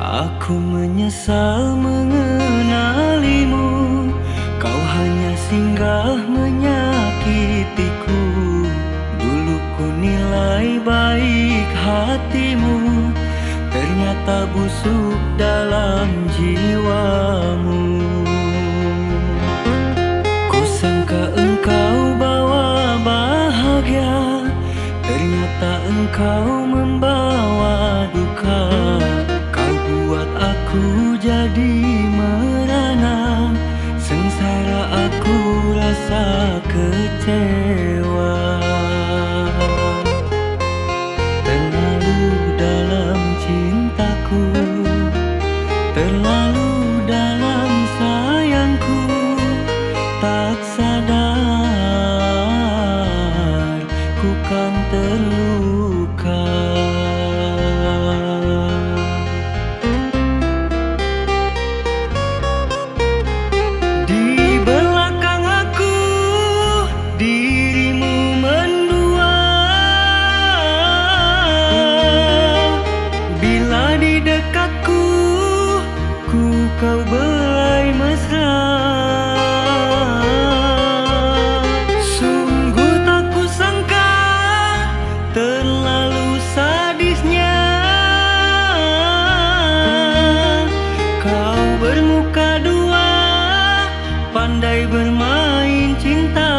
Aku menyesal mengenalimu. Kau hanya singgah menyakitiku. Dulu ku nilai baik hatimu, ternyata busuk dalam jiwamu. Kusangka engkau bawa bahagia, ternyata engkau membawa duka. Kau buat aku jadi merana, sengsara aku rasa kecewa. Terlalu dalam cintaku, terlalu dalam sayangku, tak sadar ku kan terluka. Di belakang aku dirimu mendua, bila di dekatku ku kau belai mesra. Sungguh tak kusangka terlalu sadisnya kau bermuka dua, pandai bermain cinta.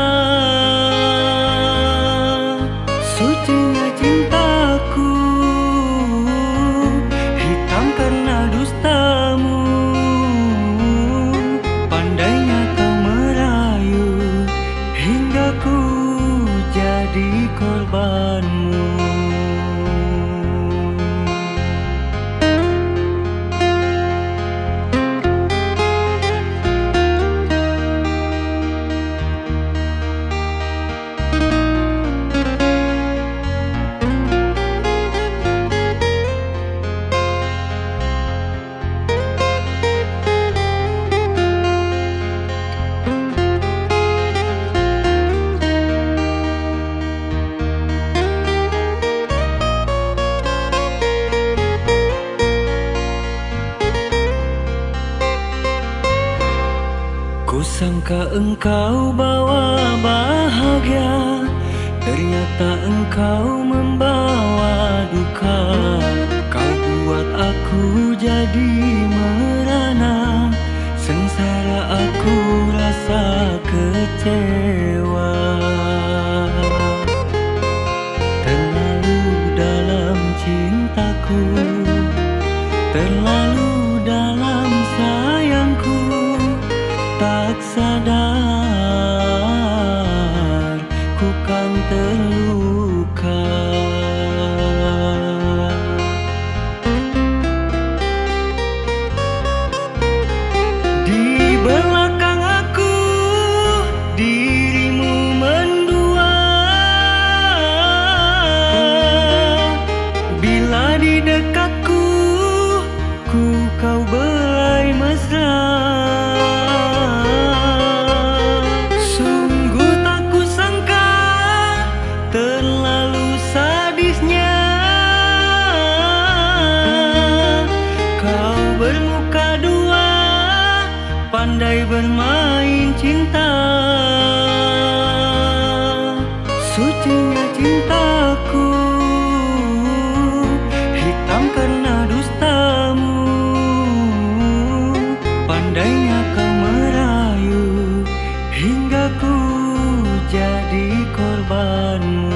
Sucinya cintaku hitam karena dustamu. Pandainya kau merayu hingga ku jadi korbanmu. Kusangka engkau bawa bahagia, ternyata engkau membawa duka. Kau buat aku jadi merana, sengsara aku rasa kecewa. Terlalu dalam cintaku, terlalu dalam sayangku, tak sadar ku kan terluka. Di belakang aku dirimu mendua, bila di dekatku ku kau belai mesra. Terlalu sadisnya kau bermuka dua, pandai bermain cinta. Sucinya cintaku hitam karena dustamu. Pandainya kau merayu hingga ku jadi korbanmu.